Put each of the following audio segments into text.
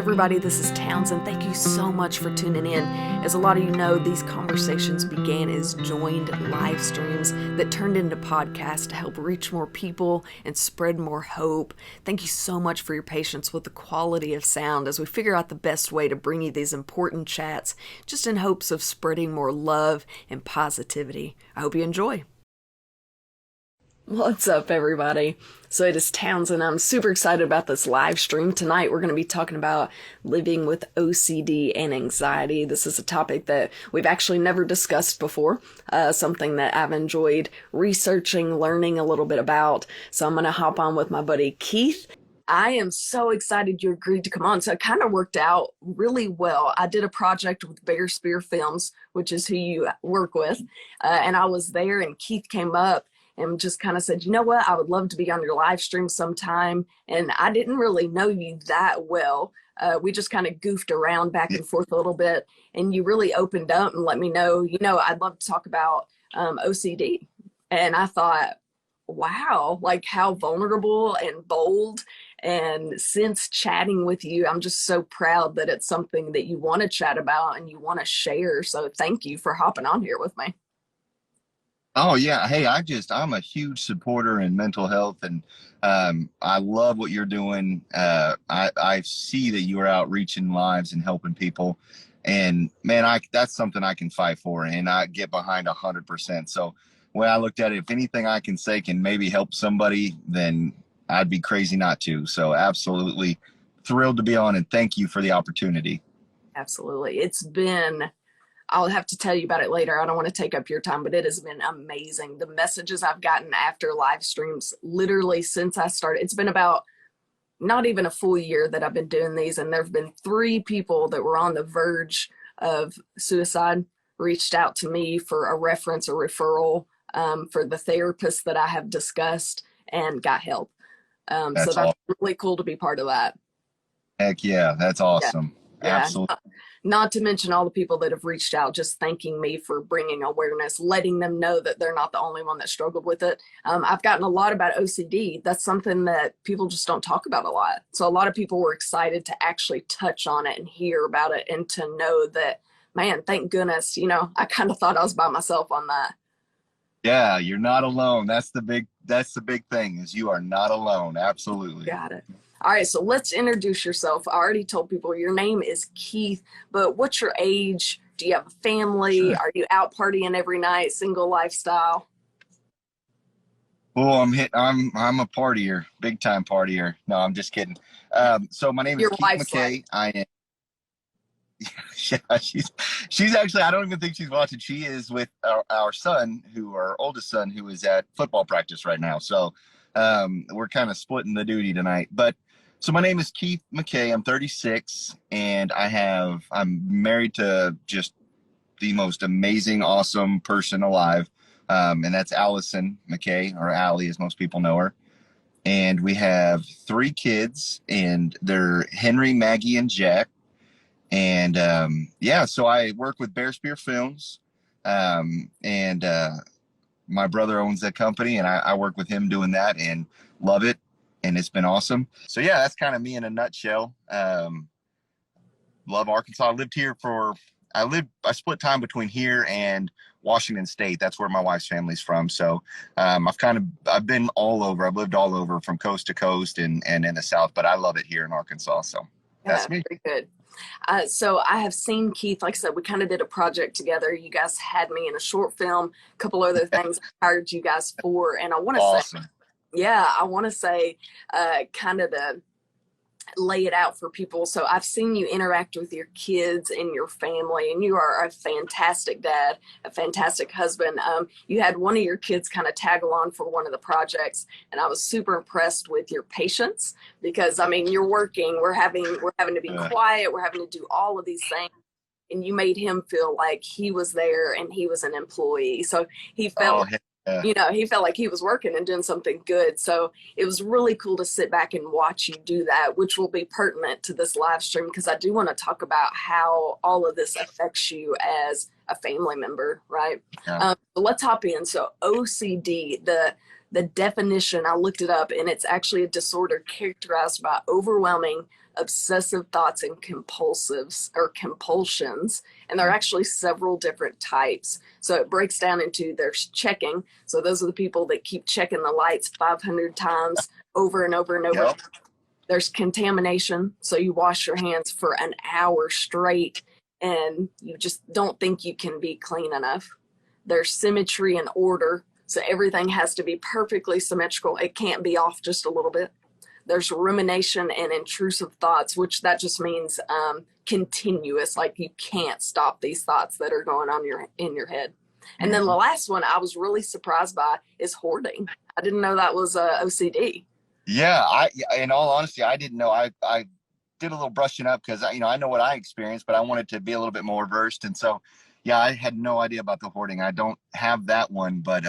everybody, this is Townsend. Thank you so much for tuning in. As a lot of you know, these conversations began as joined live streams that turned into podcasts to help reach more people and spread more hope. Thank you so much for your patience with the quality of sound as we figure out the best way to bring you these important chats, just in hopes of spreading more love and positivity. I hope you enjoy. What's up, everybody? So it is Townsend. I'm super excited about this live stream. Tonight we're going to be talking about living with OCD and anxiety. This is a topic that we've actually never discussed before, something that I've enjoyed researching, learning a little bit about. So I'm going to hop on with my buddy Keith. I am so excited you agreed to come on. So it kind of worked out really well. I did a project with Bear Spear Films, which is who you work with, and I was there and Keith came up and just kind of said, you know what, I would love to be on your live stream sometime. And I didn't really know you that well. We just kind of goofed around back and forth a little bit. And you really opened up and let me know, I'd love to talk about OCD. And I thought, wow, like how vulnerable and bold. And since chatting with you, I'm just so proud that it's something that you want to chat about and you want to share. So thank you for hopping on here with me. Oh yeah. Hey, I'm a huge supporter in mental health and I love what you're doing. I see that you are out reaching lives and helping people. And man, that's something I can fight for and I get behind 100%. So when I looked at it, if anything I can say can maybe help somebody, then I'd be crazy not to. So absolutely thrilled to be on and thank you for the opportunity. Absolutely. I'll have to tell you about it later. I don't want to take up your time, but it has been amazing. The messages I've gotten after live streams, literally since I started, it's been about not even a full year that I've been doing these. And there've been 3 people that were on the verge of suicide, reached out to me for a reference or referral for the therapist that I have discussed and got help. So that's Awesome. really cool to be part of that. Heck yeah. That's awesome. Yeah. Absolutely. Not to mention all the people that have reached out, just thanking me for bringing awareness, letting them know that they're not the only one that struggled with it. I've gotten a lot about OCD. That's something that people just don't talk about a lot. So a lot of people were excited to actually touch on it and hear about it and to know that, man, thank goodness, I kind of thought I was by myself on that. Yeah, you're not alone. That's the big thing is you are not alone. Absolutely. Got it. All right, so let's introduce yourself. I already told people your name is Keith, but what's your age? Do you have a family? Sure. Are you out partying every night, single lifestyle? Oh, I'm a partier, big time partier. No, I'm just kidding. So my name is Your Keith wife's McKay. I am. Yeah, she's actually. I don't even think she's watching. She is with our son, our oldest son, who is at football practice right now. So we're kind of splitting the duty tonight. But so my name is Keith McKay. I'm 36, and I'm married to just the most amazing, awesome person alive. And that's Allison McKay, or Allie, as most people know her. And we have 3 kids, and they're Henry, Maggie, and Jack. And so I work with Bear Spear Films, and my brother owns that company, and I work with him doing that and love it, and it's been awesome. So yeah, that's kind of me in a nutshell. Love Arkansas. I split time between here and Washington State. That's where my wife's family's from. So I've been all over. I've lived all over from coast to coast and in the South, but I love it here in Arkansas. So that's me. Very good. So I have seen Keith, like I said, we kind of did a project together. You guys had me in a short film, a couple other things I hired you guys for. And I want to Awesome. say, kind of to lay it out for people. So I've seen you interact with your kids and your family, and you are a fantastic dad, a fantastic husband. You had one of your kids kind of tag along for one of the projects, and I was super impressed with your patience because, I mean, you're working, we're having to be quiet, we're having to do all of these things. And you made him feel like he was there and he was an employee. So he felt he felt like he was working and doing something good. So it was really cool to sit back and watch you do that, which will be pertinent to this live stream because I do want to talk about how all of this affects you as a family member, right? Yeah. But let's hop in. So OCD, the definition, I looked it up, and it's actually a disorder characterized by overwhelming obsessive thoughts and compulsives or compulsions. And there are actually several different types. So it breaks down into there's checking. So those are the people that keep checking the lights 500 times over and over and over. Yep. There's contamination. So you wash your hands for an hour straight and you just don't think you can be clean enough. There's symmetry and order. So everything has to be perfectly symmetrical. It can't be off just a little bit. There's rumination and intrusive thoughts, which that just means continuous, like you can't stop these thoughts that are going on in your head. And then the last one I was really surprised by is hoarding. I didn't know that was OCD. Yeah, in all honesty, I didn't know. I did a little brushing up because I know what I experienced, but I wanted to be a little bit more versed. And so, yeah, I had no idea about the hoarding. I don't have that one, but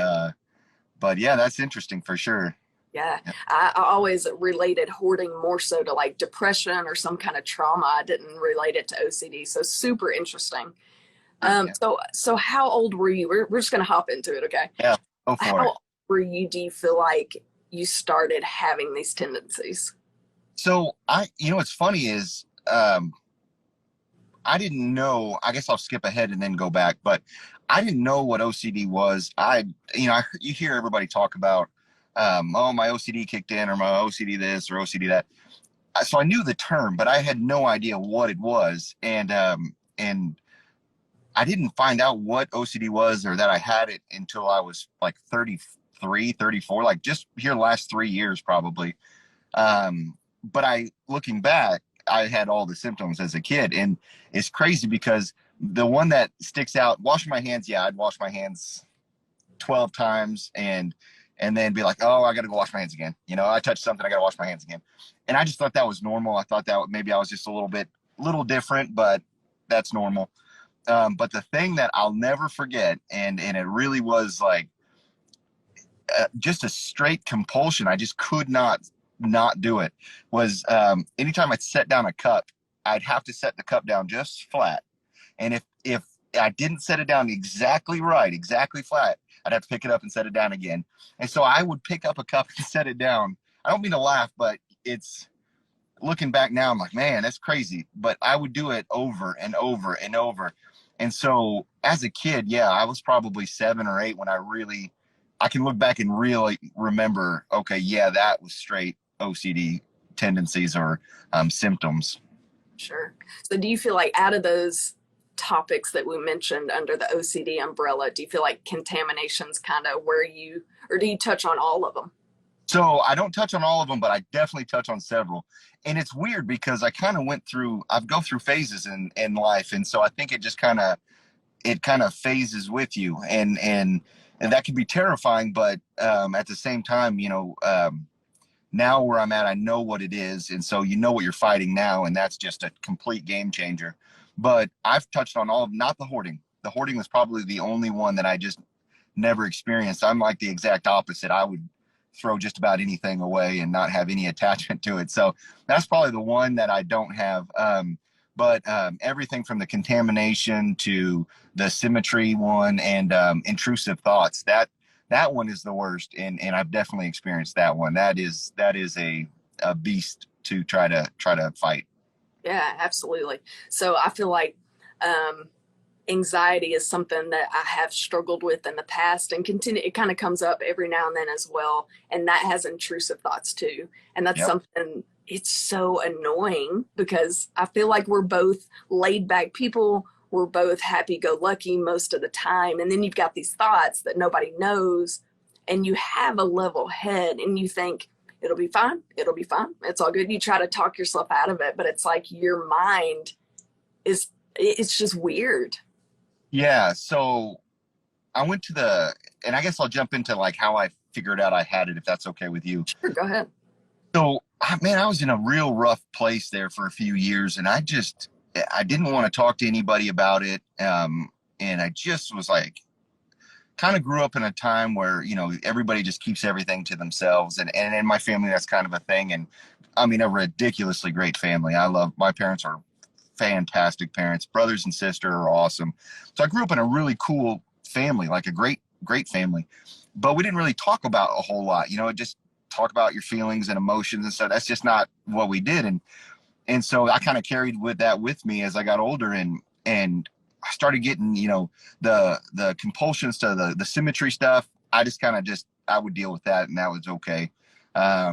yeah, that's interesting for sure. Yeah, I always related hoarding more so to like depression or some kind of trauma. I didn't relate it to OCD. So super interesting. Yeah. So how old were you? We're just gonna hop into it, okay? Yeah, go for How it. old were you? Do you feel like you started having these tendencies? So what's funny is, I didn't know. I guess I'll skip ahead and then go back, but I didn't know what OCD was. You hear everybody talk about, oh, my OCD kicked in, or my OCD this, or OCD that. So I knew the term, but I had no idea what it was, and I didn't find out what OCD was or that I had it until I was like 33, 34, like just here the last 3 years probably. But looking back, I had all the symptoms as a kid, and it's crazy because the one that sticks out, washing my hands. Yeah, I'd wash my hands 12 times and then be like, oh, I got to go wash my hands again. I touched something, I got to wash my hands again. And I just thought that was normal. I thought that maybe I was just a little different, but that's normal. But the thing that I'll never forget, and it really was like just a straight compulsion. I just could not do it. Was anytime I set down a cup, I'd have to set the cup down just flat. And if I didn't set it down exactly right, exactly flat, I'd have to pick it up and set it down again. And so I would pick up a cup and set it down. I don't mean to laugh, but it's looking back now, I'm like, man, that's crazy. But I would do it over and over and over. And so as a kid, yeah, I was probably 7 or 8 when I can look back and really remember, okay, yeah, that was straight OCD tendencies or symptoms. Sure. So do you feel like out of those topics that we mentioned under the OCD umbrella, do you feel like contamination's kind of or do you touch on all of them? So I don't touch on all of them, but I definitely touch on several. And it's weird because I kind of I've go through phases in life. And so I think it kind of phases with you, and that can be terrifying. But at the same time, now where I'm at, I know what it is. And so you know what you're fighting now, and that's just a complete game changer. But I've touched on all of, not the hoarding. The hoarding was probably the only one that I just never experienced. I'm like the exact opposite. I would throw just about anything away and not have any attachment to it. So that's probably the one that I don't have. But everything from the contamination to the symmetry one and intrusive thoughts, that one is the worst. And I've definitely experienced that one. That is a beast to try to fight. Yeah, absolutely. So I feel like anxiety is something that I have struggled with in the past and continue. It kind of comes up every now and then as well. And that has intrusive thoughts too. And that's Yep. something, it's so annoying because I feel like we're both laid back people. We're both happy go lucky most of the time. And then you've got these thoughts that nobody knows, and you have a level head and you think, it'll be fine. It'll be fine. It's all good. You try to talk yourself out of it, but it's like your mind it's just weird. Yeah. So I went and I guess I'll jump into like how I figured out I had it, if that's okay with you. Sure, go ahead. So, man, I was in a real rough place there for a few years, and I didn't want to talk to anybody about it. And I just was like, kind of grew up in a time where, everybody just keeps everything to themselves. And in my family, that's kind of a thing. And I mean, a ridiculously great family. My parents are fantastic parents. Brothers and sister are awesome. So I grew up in a really cool family, like a great family. But we didn't really talk about a whole lot, just talk about your feelings and emotions and stuff. That's just not what we did. And so I kind of carried with that with me as I got older, and I started getting, the compulsions to the symmetry stuff. I just I would deal with that, and that was okay. But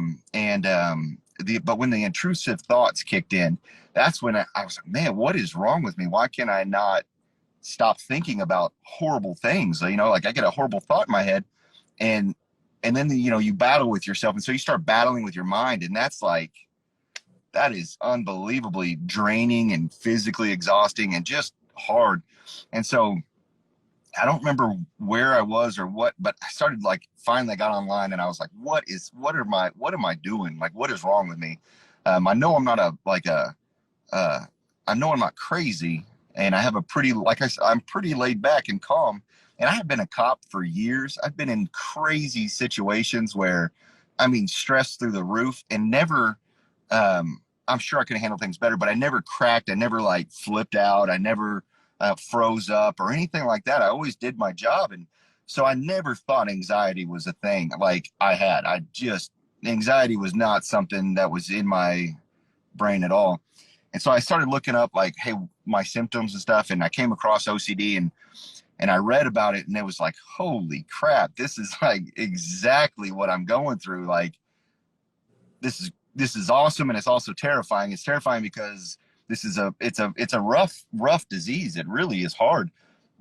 when the intrusive thoughts kicked in, that's when I was like, man, what is wrong with me? Why can I not stop thinking about horrible things? Like I get a horrible thought in my head, and then you battle with yourself, and so you start battling with your mind, and that is unbelievably draining and physically exhausting and just hard. And so I don't remember where I was or what, but I started finally got online, and I was like, what am I doing? Like, what is wrong with me? I know I'm not I know I'm not crazy, and I have a pretty, I'm pretty laid back and calm. And I have been a cop for years. I've been in crazy situations where, stress through the roof, and never, I'm sure I could handle things better, but I never cracked. I never flipped out. I never froze up or anything like that. I always did my job. And so I never thought anxiety was a thing anxiety was not something that was in my brain at all. And so I started looking up hey, my symptoms and stuff. And I came across OCD, and I read about it, and it was like, holy crap, this is exactly what I'm going through. This is awesome. And it's also terrifying. It's terrifying because it's a rough disease. It really is hard,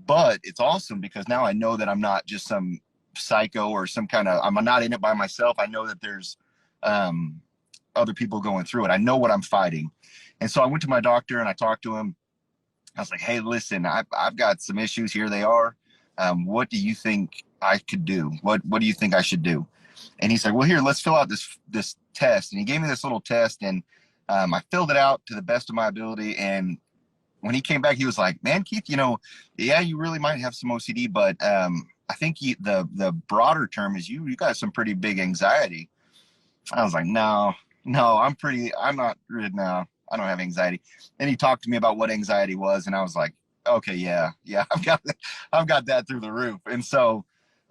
but it's awesome because now I know that I'm not just some psycho or I'm not in it by myself. I know that there's other people going through it. I know what I'm fighting. And so I went to my doctor and I talked to him. I was like, hey, listen, I've got some issues. Here they are. What do you think I could do? What do you think I should do? And he's like, well, here, let's fill out this test. And he gave me this little test, and I filled it out to the best of my ability. And when he came back, he was like, man, Keith, yeah, you really might have some OCD, but I think the broader term is you got some pretty big anxiety. I was like, no, I'm not, no, I don't have anxiety. And he talked to me about what anxiety was, and I was like, okay, yeah, I've got that through the roof. And so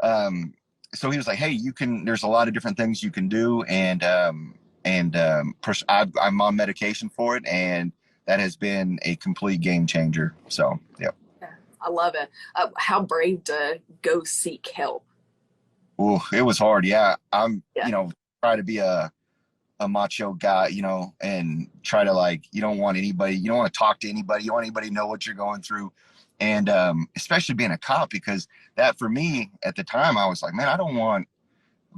he was like, hey, there's a lot of different things you can do, and I'm on medication for it, and that has been a complete game changer. So yeah. I love it. How brave to go seek help. Oh, it was hard. Yeah, Yeah. Try to be a macho guy, and try to you don't want to talk to anybody. You don't want anybody to know what you're going through. And especially being a cop, because that for me at the time, I was like, man, I don't want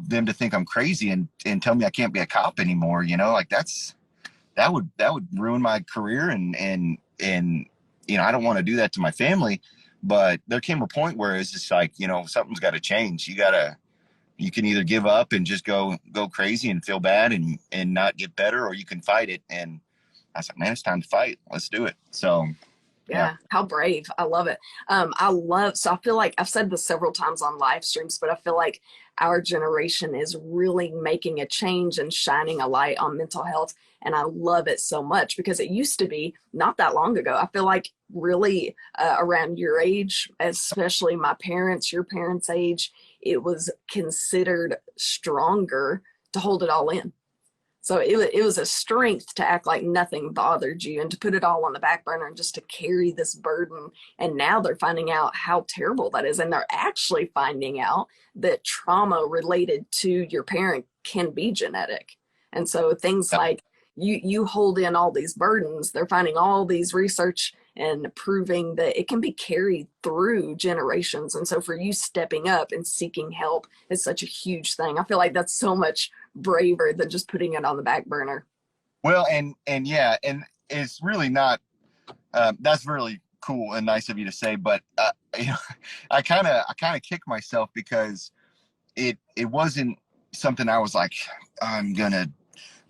them to think I'm crazy and tell me I can't be a cop anymore. That would ruin my career. And I don't want to do that to my family. But there came a point where it's just something's got to change. You can either give up and just go crazy and feel bad and not get better, or you can fight it. And I was like, man, it's time to fight. Let's do it. So yeah, how brave. I love it. So I feel like I've said this several times on live streams, but I feel like our generation is really making a change and shining a light on mental health. And I love it so much because it used to be not that long ago. I feel like really around your age, especially my parents, your parents' age, it was considered stronger to hold it all in. So it was a strength to act like nothing bothered you and to put it all on the back burner and just to carry this burden. And now they're finding out how terrible that is. And they're actually finding out that trauma related to your parent can be genetic. And so things like you hold in all these burdens, they're finding all these research and proving that it can be carried through generations. And so for you stepping up and seeking help is such a huge thing. I feel like that's so much braver than just putting it on the back burner. Well, and yeah, and it's really not, that's really cool and nice of you to say, but I kind of kick myself because it wasn't something I was like, I'm going to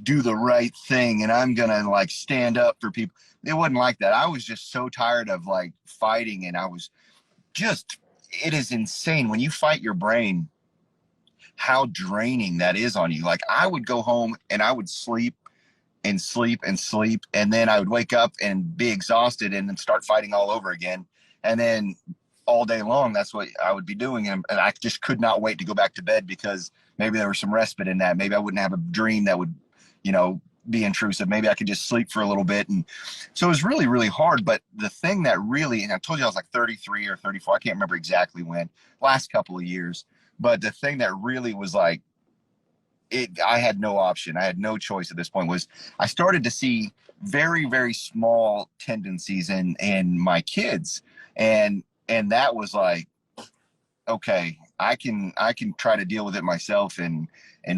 do the right thing and I'm going to stand up for people. It wasn't like that. I was just so tired of fighting, and I was just, it is insane when you fight your brain, how draining that is on you. I would go home and I would sleep and sleep and sleep. And then I would wake up and be exhausted and then start fighting all over again. And then all day long, that's what I would be doing. And I just could not wait to go back to bed because maybe there was some respite in that. Maybe I wouldn't have a dream that would, be intrusive. Maybe I could just sleep for a little bit. And so it was really, really hard. But the thing that really, and I told you I was like 33 or 34, I can't remember exactly when, last couple of years. But the thing that really was like, I had no option. I had no choice at this point was I started to see very, very small tendencies in my kids. And that was like, okay, I can try to deal with it myself and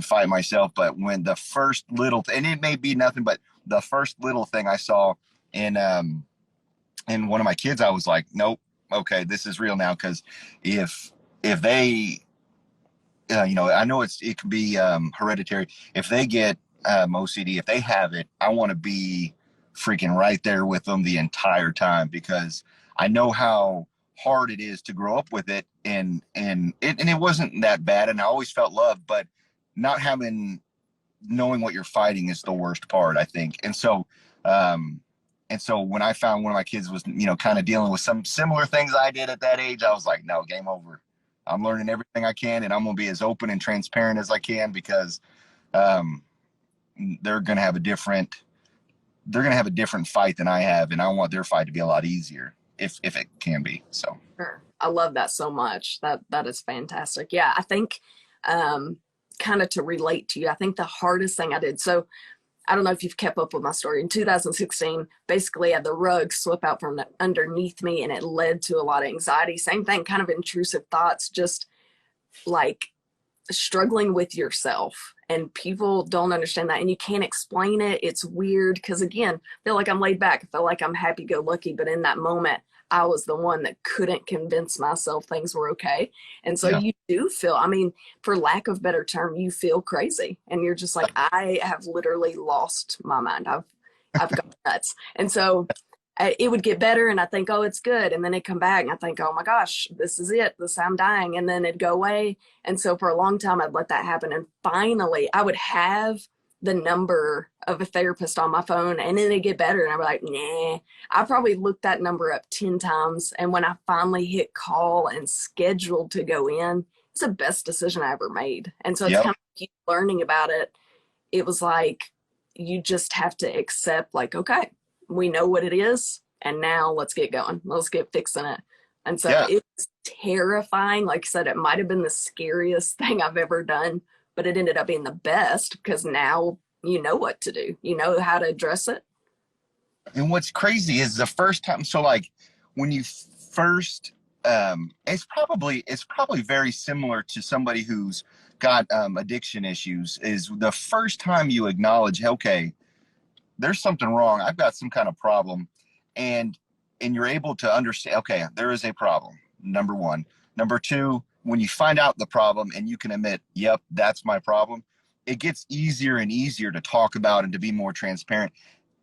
fight myself. But when the first little, and it may be nothing, but the first little thing I saw in one of my kids, I was like, nope, okay, this is real now. Cause if they, I know it can be hereditary. If they get OCD, if they have it, I want to be freaking right there with them the entire time because I know how hard it is to grow up with it, and it wasn't that bad, and I always felt love, but not knowing what you're fighting is the worst part, I think. And so when I found one of my kids was kind of dealing with some similar things I did at that age, I was like, no, game over. I'm learning everything I can, and I'm going to be as open and transparent as I can because they're going to have a different fight than I have, and I want their fight to be a lot easier if it can be. So Sure. I love that so much. That is fantastic. Yeah, I think kind of to relate to you, I think the hardest thing I did. So I don't know if you've kept up with my story. In 2016, basically I had the rug slip out from underneath me, and it led to a lot of anxiety. Same thing, kind of intrusive thoughts, just like struggling with yourself. And people don't understand that, and you can't explain it. It's weird because, again, I feel like I'm laid back. I feel like I'm happy-go-lucky, but in that moment, I was the one that couldn't convince myself things were okay. And so you do feel, I mean, for lack of better term, you feel crazy. And you're just like, I have literally lost my mind. I've got nuts. And so it would get better, and I think, oh, it's good. And then it'd come back, and I think, oh my gosh, this is it. I'm dying. And then it'd go away. And so for a long time, I'd let that happen. And finally, I would have the number of a therapist on my phone, and then it'd get better. And I'd be like, nah, I probably looked that number up 10 times. And when I finally hit call and scheduled to go in, it's the best decision I ever made. And so it's kind of keep learning about it. It was like, you just have to accept, like, okay, we know what it is, and now let's get going. Let's get fixing it. And so it's terrifying. Like I said, it might have been the scariest thing I've ever done, but it ended up being the best because now you know what to do. You know how to address it. And what's crazy is the first time, so like when you first, it's probably very similar to somebody who's got addiction issues, is the first time you acknowledge, okay, there's something wrong. I've got some kind of problem. And you're able to understand, okay, there is a problem. Number one. Number two, when you find out the problem and you can admit, yep, that's my problem, it gets easier and easier to talk about and to be more transparent.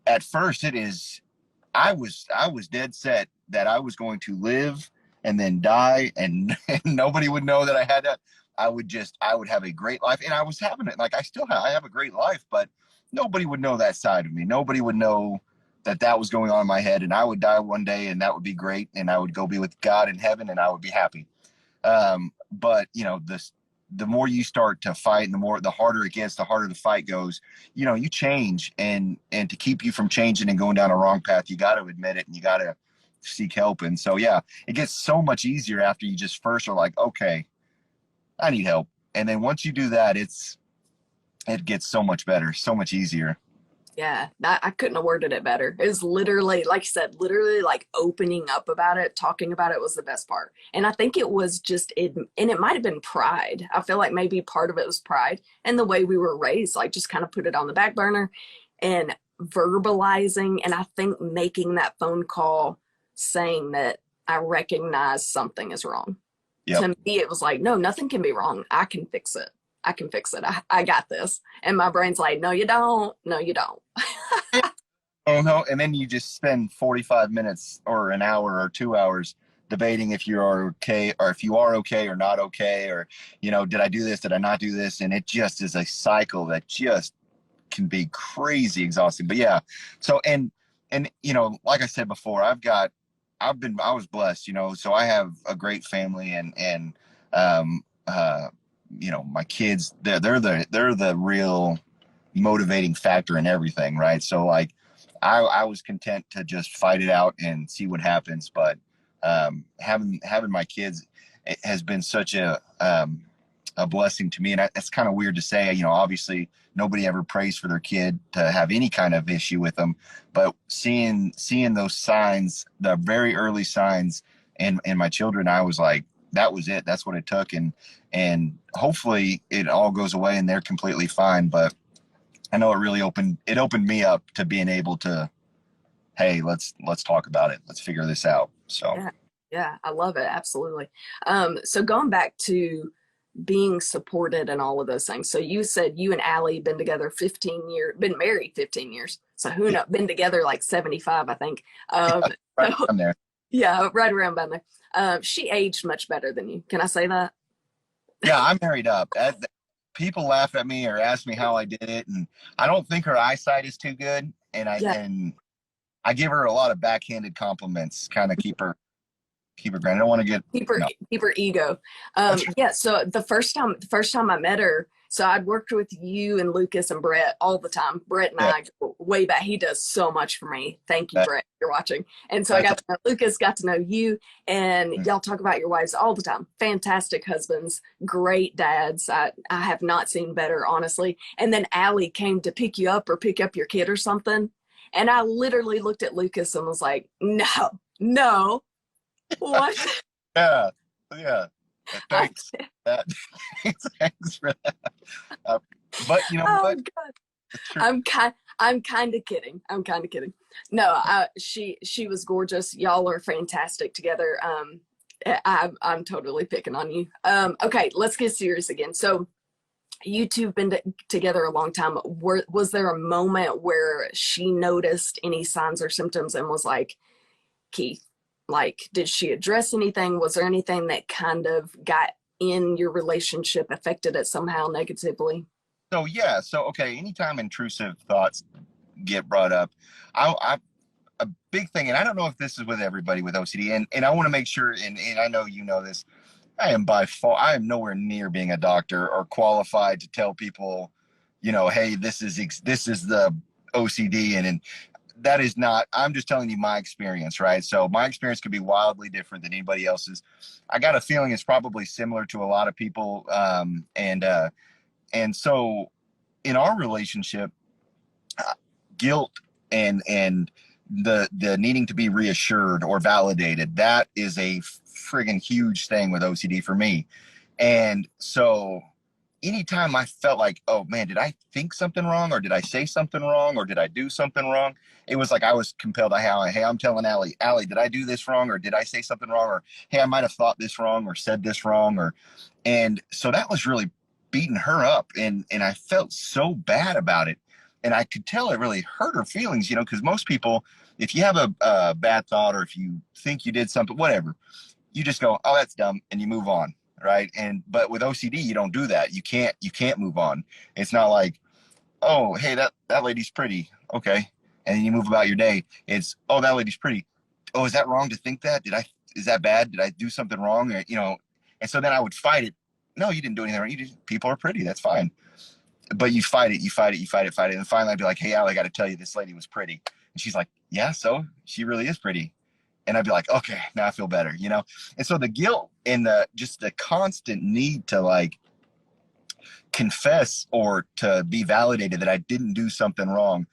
At first I was dead set that I was going to live and then die, and nobody would know that I had that. I would have a great life, and I was having it. Like I have a great life, but nobody would know that side of me. Nobody would know that was going on in my head, and I would die one day, and that would be great, and I would go be with God in heaven, and I would be happy. But the more you start to fight, and the harder it gets, the harder the fight goes. You change, and to keep you from changing and going down a wrong path, you got to admit it, and you got to seek help. And so, it gets so much easier after you just first are like, okay, I need help, and then once you do that, it gets so much better, so much easier. Yeah, I couldn't have worded it better. It was literally, like you said, literally like opening up about it, talking about it was the best part. And I think it was just it, and it might have been pride. I feel like maybe part of it was pride and the way we were raised, like just kind of put it on the back burner and verbalizing. And I think making that phone call saying that I recognize something is wrong. To me, it was like, no, nothing can be wrong. I can fix it. I got this. And my brain's like, no, you don't. No, you don't. Oh, no. And then you just spend 45 minutes or an hour or 2 hours debating if you are okay, or if you are okay or not okay, or, did I do this? Did I not do this? And it just is a cycle that just can be crazy exhausting. But yeah, so and you know, like I said before, I was blessed, you know, so I have a great family, and um you know, my kids, they're the real motivating factor in everything, right? So like I was content to just fight it out and see what happens. But having my kids, it has been such a blessing to me. And that's kind of weird to say, you know, obviously nobody ever prays for their kid to have any kind of issue with them, but seeing those signs, the very early signs in my children, I was like, that was it. That's what it took. And hopefully it all goes away and they're completely fine. But I know it opened me up to being able to, hey, let's talk about it. Let's figure this out. So Yeah, yeah, I love it. Absolutely. So going back to being supported and all of those things. So you said you and Allie been together 15 years, been married 15 years. So who yeah, knows, been together like 75, I think. Um, right so on there. yeah, right around by there. She aged much better than you. Can I say that? Yeah, I'm married up. People laugh at me or ask me how I did it, and I don't think her eyesight is too good. And Yeah, I give her a lot of backhanded compliments, kind of keep her grounded. I don't want to get keep her no. keep her ego. That's Yeah, so the first time I met her, so I'd worked with you and Lucas and Brett all the time. Brett and yeah, I go way back. He does so much for me. Thank you, that, Brett, if you're watching. And so I that's got to know Lucas, got to know you, and mm, y'all talk about your wives all the time. Fantastic husbands, great dads. I have not seen better, honestly. And then Allie came to pick you up or pick up your kid or something. And I literally looked at Lucas and was like, no, no, what? yeah, yeah. I, Thanks. That, thanks for that. Uh, but you know oh what? God. It's true. I'm kind of kidding. I'm kind of kidding. No, she was gorgeous. Y'all are fantastic together. I'm totally picking on you. Okay, let's get serious again. So you two have been together a long time. Was there a moment where she noticed any signs or symptoms and was like, Keith, like, did she address anything? Was there anything that kind of got in your relationship, affected it somehow negatively? So yeah, so okay, anytime intrusive thoughts get brought up, I a big thing, and I don't know if this is with everybody with OCD, and I want to make sure, and I know you know this. I am nowhere near being a doctor or qualified to tell people, you know, hey, this is the OCD, and that is not. I'm just telling you my experience, right? So my experience could be wildly different than anybody else's. I got a feeling it's probably similar to a lot of people, and so in our relationship, guilt and the needing to be reassured or validated, that is a friggin' huge thing with OCD for me. And so anytime I felt like, oh man, did I think something wrong, or did I say something wrong, or did I do something wrong? It was like I was compelled. Hey, I'm telling Allie, did I do this wrong, or did I say something wrong, or hey, I might have thought this wrong, or said this wrong, or and so that was really beating her up, and I felt so bad about it, and I could tell it really hurt her feelings, you know, because most people, if you have a bad thought or if you think you did something, whatever, you just go, oh, that's dumb, and you move on, right? And but with OCD, you don't do that. You can't move on. It's not like, oh, hey, that lady's pretty, okay, and then you move about your day. It's, oh, that lady's pretty. Oh, is that wrong to think that? Is that bad? Did I do something wrong? Or, you know, and so then I would fight it. No, you didn't do anything wrong. People are pretty. That's fine. But you fight it, fight it. And finally I'd be like, hey, Allie, I got to tell you, this lady was pretty. And she's like, yeah, so she really is pretty. And I'd be like, okay, now I feel better, you know? And so the guilt and just the constant need to like confess or to be validated that I didn't do something wrong,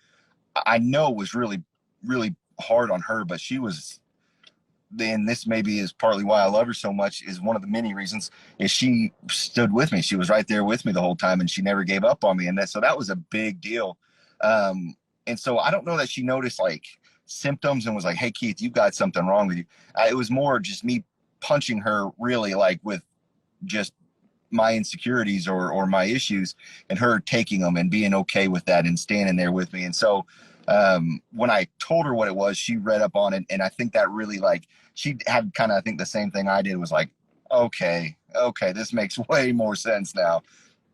I know was really, really hard on her, but she was, and this maybe is partly why I love her so much, is one of the many reasons, is she stood with me. She was right there with me the whole time, and she never gave up on me. And so that was a big deal. And so I don't know that she noticed like symptoms and was like, hey, Keith, you've got something wrong with you. It was more just me punching her really like with just my insecurities or my issues, and her taking them and being okay with that and standing there with me. And so when I told her what it was, she read up on it. And I think that really like, she had kind of, I think the same thing I did, was like, okay, this makes way more sense now.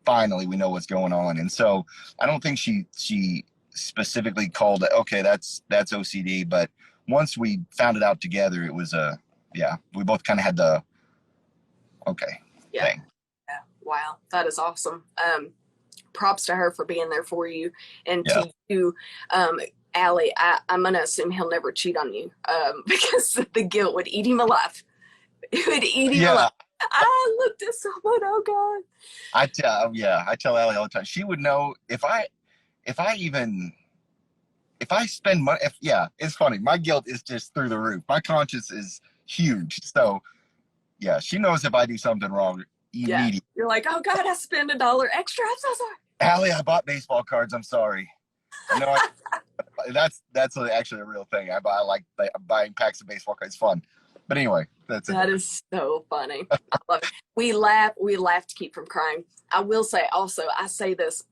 finally we know what's going on. And so I don't think she specifically called it, okay, that's OCD. But once we found it out together, it was yeah, we both kind of had the okay Yeah. thing. Yeah. Wow. That is awesome. Props to her for being there for you. And Yeah. to you, Allie, I'm going to assume he'll never cheat on you because the guilt would eat him alive. It would eat him Yeah. alive. I looked at someone, oh God. I tell Allie all the time. She would know if I spend money. Yeah, it's funny. My guilt is just through the roof. My conscience is huge. So yeah, she knows if I do something wrong Yeah. immediately. You're like, oh God, I spent $1 extra. I'm so sorry. Allie, I bought baseball cards. I'm sorry. No, that's actually a real thing. I like buying packs of baseball cards. It's fun. But anyway, that's it. That is so funny. I love it. We laugh to keep from crying. I will say also, I say this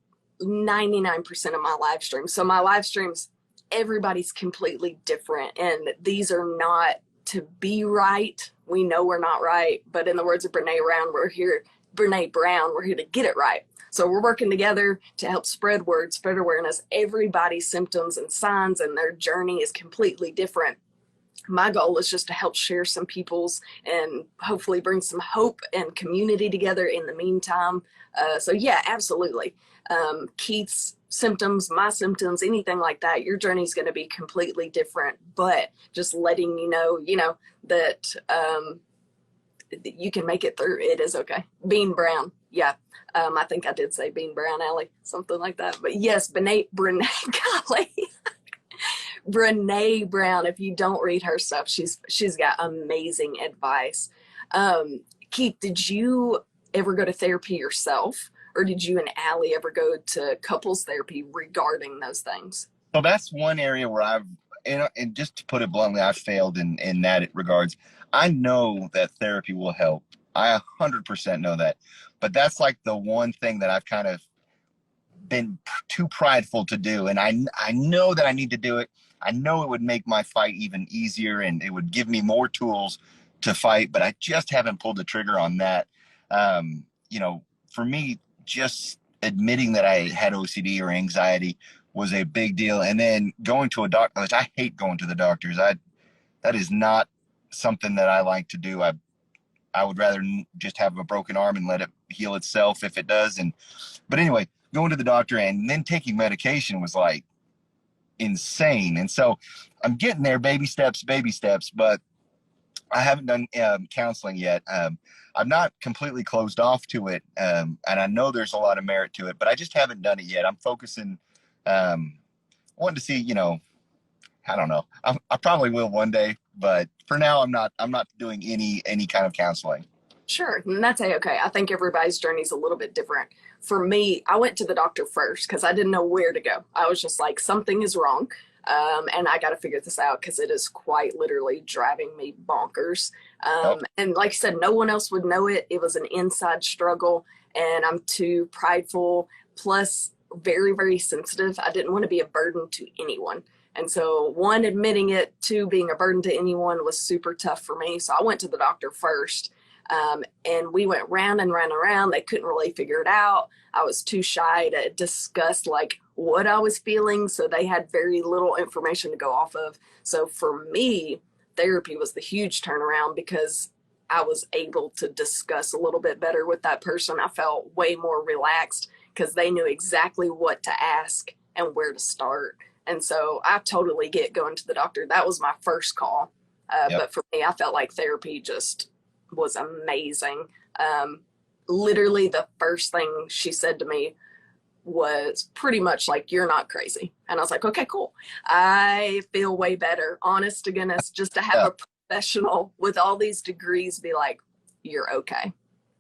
99% of my live streams. So my live streams, everybody's completely different. And these are not to be right. We know we're not right. But in the words of Brene Brown, we're here to get it right. So we're working together to help spread word, spread awareness. Everybody's symptoms and signs and their journey is completely different. My goal is just to help share some people's and hopefully bring some hope and community together in the meantime. So yeah, absolutely. Keith's symptoms, my symptoms, anything like that, your journey is going to be completely different, but just letting you know that you can make it through. It is okay. Bean Brown. Yeah. I think I did say Bean Brown, Allie, something like that. But yes, Brene, golly. Brene Brown, if you don't read her stuff, she's got amazing advice. Keith, did you ever go to therapy yourself, or did you and Allie ever go to couples therapy regarding those things? So that's one area where and just to put it bluntly, I've failed in that regards. I know that therapy will help. I 100% know that. But that's like the one thing that I've kind of been too prideful to do. And I know that I need to do it. I know it would make my fight even easier and it would give me more tools to fight, but I just haven't pulled the trigger on that. For me, just admitting that I had OCD or anxiety was a big deal. And then going to a doctor, which I hate going to the doctors. That is not something that I like to do. I would rather just have a broken arm and let it heal itself if it does. But anyway, going to the doctor and then taking medication was like insane. And so I'm getting there, baby steps, but I haven't done counseling yet. I'm not completely closed off to it. And I know there's a lot of merit to it, but I just haven't done it yet. I'm focusing, wanting to see, I don't know. I probably will one day, but for now I'm not doing any kind of counseling. Sure. And that's okay. I think everybody's journey is a little bit different. For me, I went to the doctor first because I didn't know where to go. I was just like, something is wrong. And I got to figure this out because it is quite literally driving me bonkers. And like I said, no one else would know it. It was an inside struggle and I'm too prideful, plus very, very sensitive. I didn't want to be a burden to anyone. And so one, admitting it, two, being a burden to anyone was super tough for me. So I went to the doctor first. And we went round and round and round. They couldn't really figure it out. I was too shy to discuss like what I was feeling. So they had very little information to go off of. So for me, therapy was the huge turnaround because I was able to discuss a little bit better with that person. I felt way more relaxed because they knew exactly what to ask and where to start. And so I totally get going to the doctor. That was my first call. But for me, I felt like therapy just was amazing. Literally the first thing she said to me was pretty much like, you're not crazy. And I was like, okay, cool. I feel way better. Honest to goodness, just to have a professional with all these degrees be like, you're okay.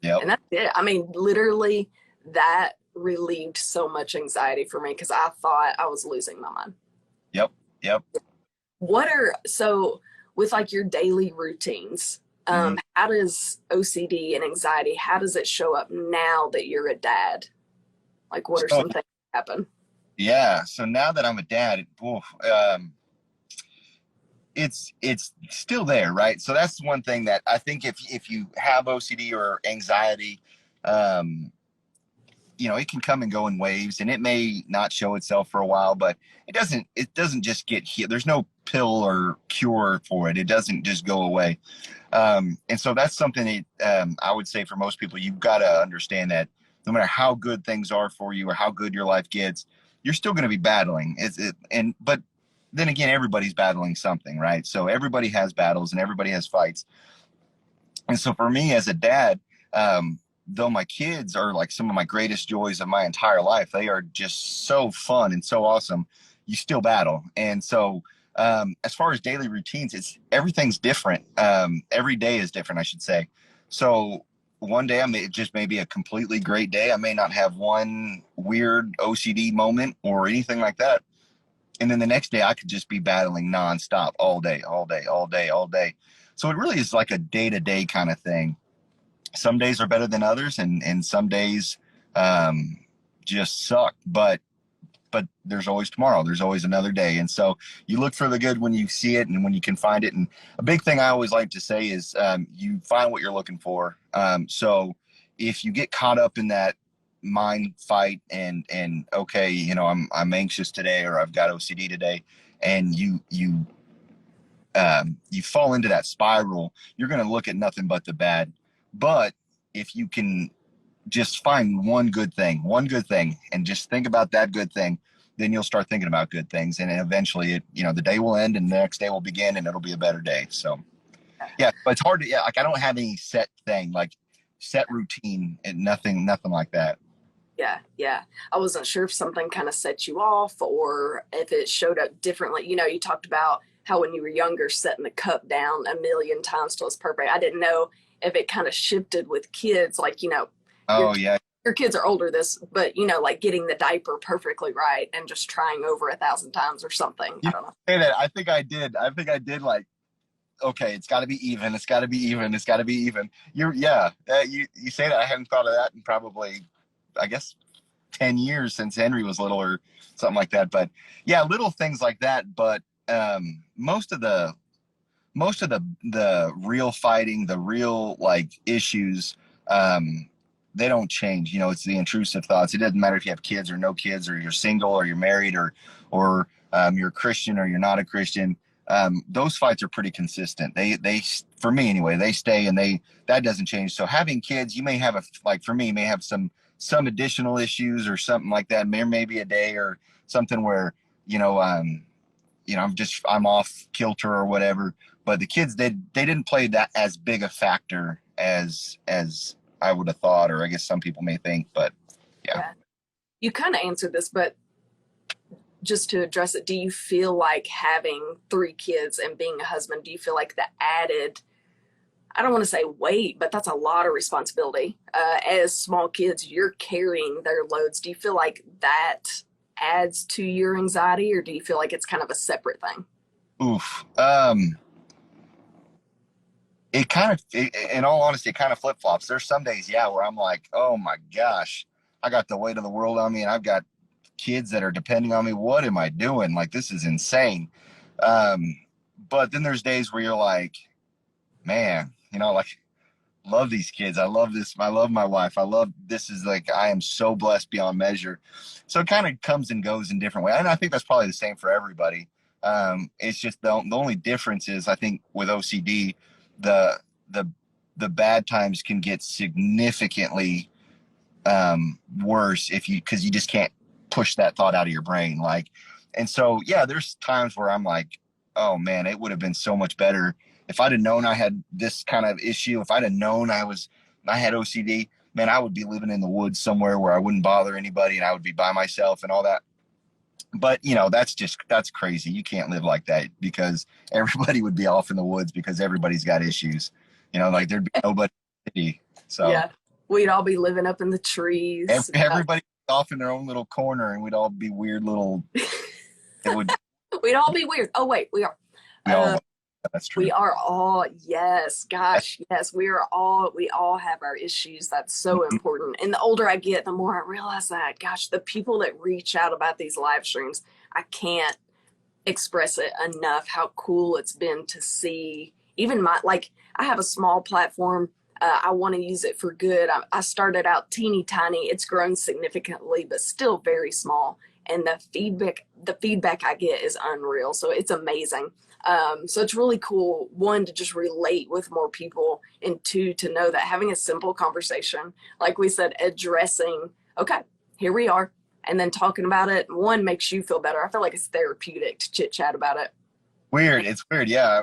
And that's it. I mean, literally that relieved so much anxiety for me because I thought I was losing my mind. Yep. So with like your daily routines, how does OCD and anxiety, how does it show up now that you're a dad? Like what are some things that happen? Yeah. So now that I'm a dad, it's still there, right? So that's one thing that I think if you have OCD or anxiety, it can come and go in waves, and it may not show itself for a while, but it doesn't just get healed. There's no pill or cure for it. It doesn't just go away. And so that's something that I would say for most people, you've got to understand that no matter how good things are for you or how good your life gets, you're still going to be battling. But then again, everybody's battling something, right? So everybody has battles and everybody has fights. And so for me as a dad, though my kids are like some of my greatest joys of my entire life, they are just so fun and so awesome. You still battle. And so as far as daily routines, everything's different. Every day is different, I should say. So one day just may be a completely great day. I may not have one weird OCD moment or anything like that. And then the next day I could just be battling nonstop all day, all day, all day, all day. So it really is like a day-to-day kind of thing. Some days are better than others, and some days just suck. But there's always tomorrow. There's always another day. And so you look for the good when you see it and when you can find it. And a big thing I always like to say is you find what you're looking for. So if you get caught up in that mind fight and okay, I'm anxious today, or I've got OCD today, and you fall into that spiral, you're going to look at nothing but the bad. But if you can just find one good thing and just think about that good thing, then you'll start thinking about good things, and eventually the day will end and the next day will begin and it'll be a better day. So yeah, but it's hard to, like, I don't have any set thing, like set routine, and nothing like that. Yeah. I wasn't sure if something kind of set you off or if it showed up differently. You talked about how when you were younger, setting the cup down a million times till it's perfect. I didn't know if it kind of shifted with kids, like, Oh yeah. your kids are older but like getting the diaper perfectly right and just trying over 1,000 times or something. I don't know. Say that. I think I did like, okay, it's got to be even. It's got to be even. It's got to be even. You say that. I hadn't thought of that in probably, I guess, 10 years since Henry was little or something like that. But yeah, little things like that. But most of the real fighting, the real like issues, they don't change. It's the intrusive thoughts. It doesn't matter if you have kids or no kids, or you're single or you're married, or you're a Christian or you're not a Christian. Those fights are pretty consistent. They for me anyway, they stay, and that doesn't change. So having kids, you may have for me, may have some additional issues or something like that. There may be a day or something where I'm off kilter or whatever. But the kids, they didn't play that as big a factor as I would have thought, or I guess some people may think. But yeah. You kind of answered this, but just to address it, do you feel like having 3 kids and being a husband, do you feel like the added, I don't want to say weight, but that's a lot of responsibility. As small kids, you're carrying their loads. Do you feel like that adds to your anxiety, or do you feel like it's kind of a separate thing? Oof. In all honesty, it kind of flip flops. There's some days, where I'm like, oh my gosh, I got the weight of the world on me, and I've got kids that are depending on me. What am I doing? Like, this is insane. But then there's days where you're like, man, like, love these kids. I love this. I love my wife. This is like, I am so blessed beyond measure. So it kind of comes and goes in different ways. And I think that's probably the same for everybody. It's just the only difference is, I think with OCD, the bad times can get significantly worse because you just can't push that thought out of your brain. Like, and so, there's times where I'm like, oh man, it would have been so much better if I'd have known I had this kind of issue. If I'd have known I had OCD, man, I would be living in the woods somewhere where I wouldn't bother anybody and I would be by myself and all that. But that's crazy. You can't live like that, because everybody would be off in the woods because everybody's got issues. Like, there'd be nobody. So yeah, we'd all be living up in the trees. Everybody off in their own little corner, and we'd all be weird little. We'd all be weird. Oh wait, we are. That's true. We are all, yes, gosh, yes, we all have our issues. That's so important. And the older I get, the more I realize that, gosh, the people that reach out about these live streams, I can't express it enough how cool it's been to see. Even I have a small platform. I want to use it for good. I started out teeny tiny. It's grown significantly, but still very small. And the feedback I get is unreal. So it's amazing. So it's really cool, one, to just relate with more people, and two, to know that having a simple conversation, like we said, addressing, okay, here we are, and then talking about it, one, makes you feel better. I feel like it's therapeutic to chit chat about it. Weird. It's weird. Yeah.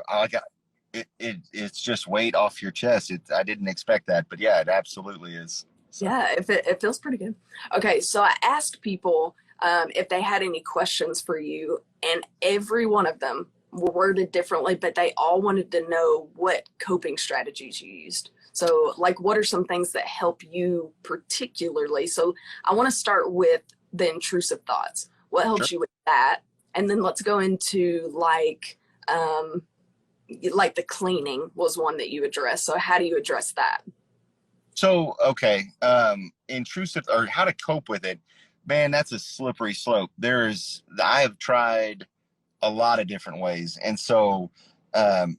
It's just weight off your chest. I didn't expect that, but yeah, it absolutely is. So, Yeah, if it feels pretty good. Okay, so I asked people if they had any questions for you, and every one of them were worded differently, but they all wanted to know what coping strategies you used. So, like, what are some things that help you particularly? So, I want to start with the intrusive thoughts. What sure. helps you with that? And then let's go into like the cleaning was one that you addressed. So, how do you address that? So, okay. Intrusive, or how to cope with it, man, that's a slippery slope. I have tried a lot of different ways. And so, um,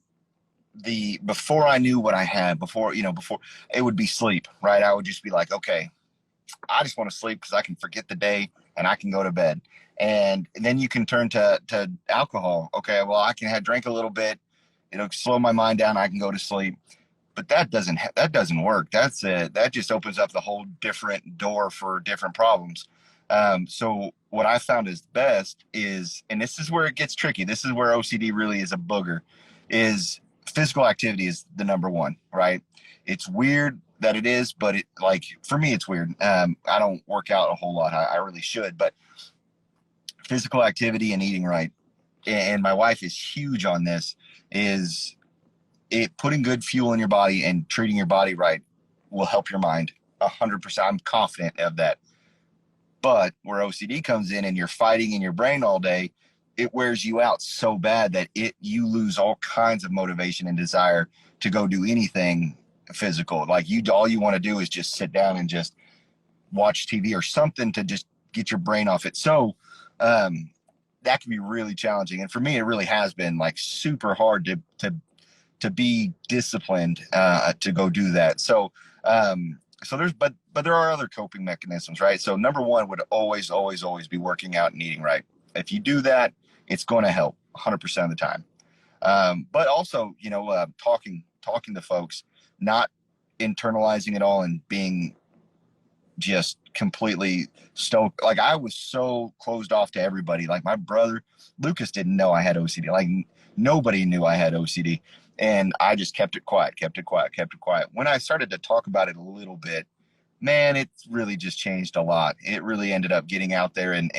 before I knew what I had, before it would be sleep, right? I would just be like, okay, I just want to sleep because I can forget the day and I can go to bed. And then you can turn to alcohol. Okay, well, I can have drink a little bit, slow my mind down. I can go to sleep. But that doesn't work. That just opens up the whole different door for different problems. So what I found is best is, and this is where it gets tricky. This is where OCD really is a booger. Is physical activity is the number one, right? It's weird that it is, but like for me, it's weird. I don't work out a whole lot. I really should, but physical activity and eating right. And my wife is huge on this. Is it putting good fuel in your body and treating your body right will help your mind 100%. I'm confident of that. But where OCD comes in and you're fighting in your brain all day, it wears you out so bad that you lose all kinds of motivation and desire to go do anything physical. Like all you want to do is just sit down and just watch TV or something to just get your brain off it. So that can be really challenging. And for me, it really has been like super hard to be disciplined to go do that. So but there are other coping mechanisms, right? So number one would always, always, always be working out and eating right. If you do that, it's going to help 100% of the time. But also, talking to folks, not internalizing it all and being just completely stoked. Like I was so closed off to everybody. Like my brother Lucas didn't know I had OCD. Like nobody knew I had OCD. And I just kept it quiet, kept it quiet, kept it quiet. When I started to talk about it a little bit, man, it really just changed a lot. It really ended up getting out there, and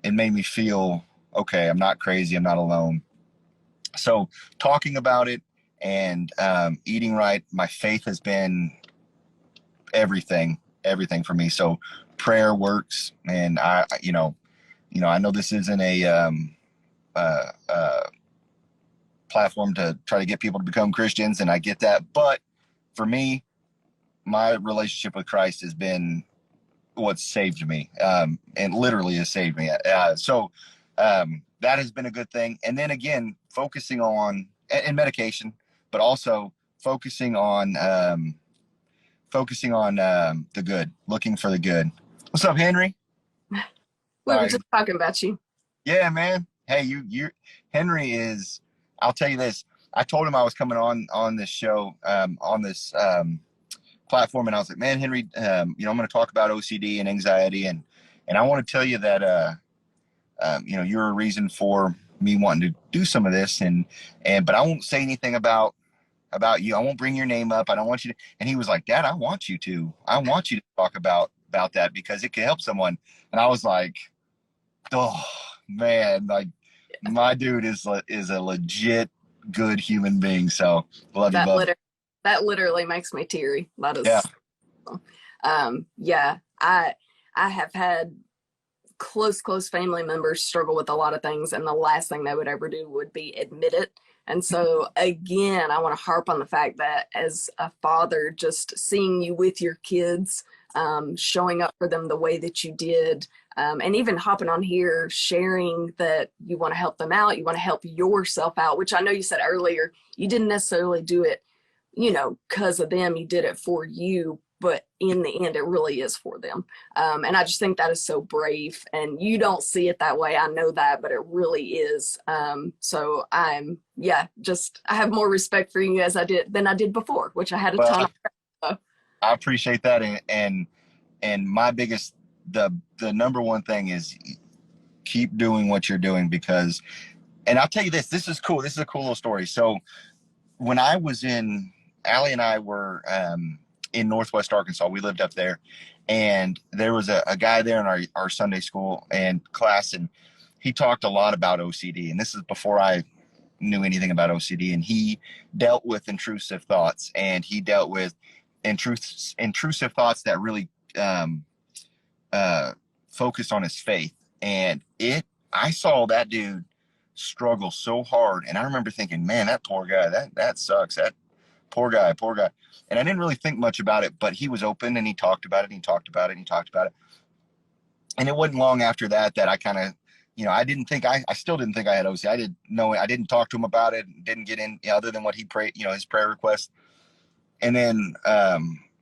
it made me feel, okay, I'm not crazy. I'm not alone. So talking about it and eating right, my faith has been everything for me. So prayer works. And I know this isn't a uh, uh, platform to try to get people to become Christians, and I get that. But for me, my relationship with Christ has been what saved me, and literally has saved me. That has been a good thing. And then again, focusing on and medication, but also focusing on the good, looking for the good. What's up, Henry? We were just talking about you. Yeah, man. Hey, Henry is. I'll tell you this. I told him I was coming on this show, on this platform, and I was like, man, Henry, I'm going to talk about OCD and anxiety, and I want to tell you that you're a reason for me wanting to do some of this, but I won't say anything about you. I won't bring your name up. I don't want you to. And he was like, Dad, I want you to. I want you to talk about that because it could help someone. And I was like, oh man, like my dude is a legit good human being. So love you, That bub. literally makes me teary. That Yeah. is, yeah. I have had close family members struggle with a lot of things, and the last thing they would ever do would be admit it. And so again, I want to harp on the fact that as a father, just seeing you with your kids, showing up for them the way that you did, and even hopping on here, sharing that you want to help them out, you want to help yourself out, which I know you said earlier, you didn't necessarily do it because of them, you did it for you, but in the end, it really is for them. And I just think that is so brave. And you don't see it that way. I know that, but it really is. So I have more respect for you than I did before, which I had a ton Well, of. I appreciate that, and my biggest the number one thing is keep doing what you're doing because, and I'll tell you this. This is cool. This is a cool little story. So when I was Allie and I were in Northwest Arkansas. We lived up there, and there was a guy there in our Sunday school and class, and he talked a lot about OCD. And this is before I knew anything about OCD. And he dealt with intrusive thoughts, and he dealt with intrusive thoughts that really focused on his faith. And I saw that dude struggle so hard, and I remember thinking, man, that poor guy, that sucks. That poor guy. And I didn't really think much about it, but he was open and he talked about it. And he talked about it. And he talked about it. And it wasn't long after that I kind of, I still didn't think I had OCD. I didn't know it. I didn't talk to him about it. Didn't get in other than what he prayed, his prayer request. And then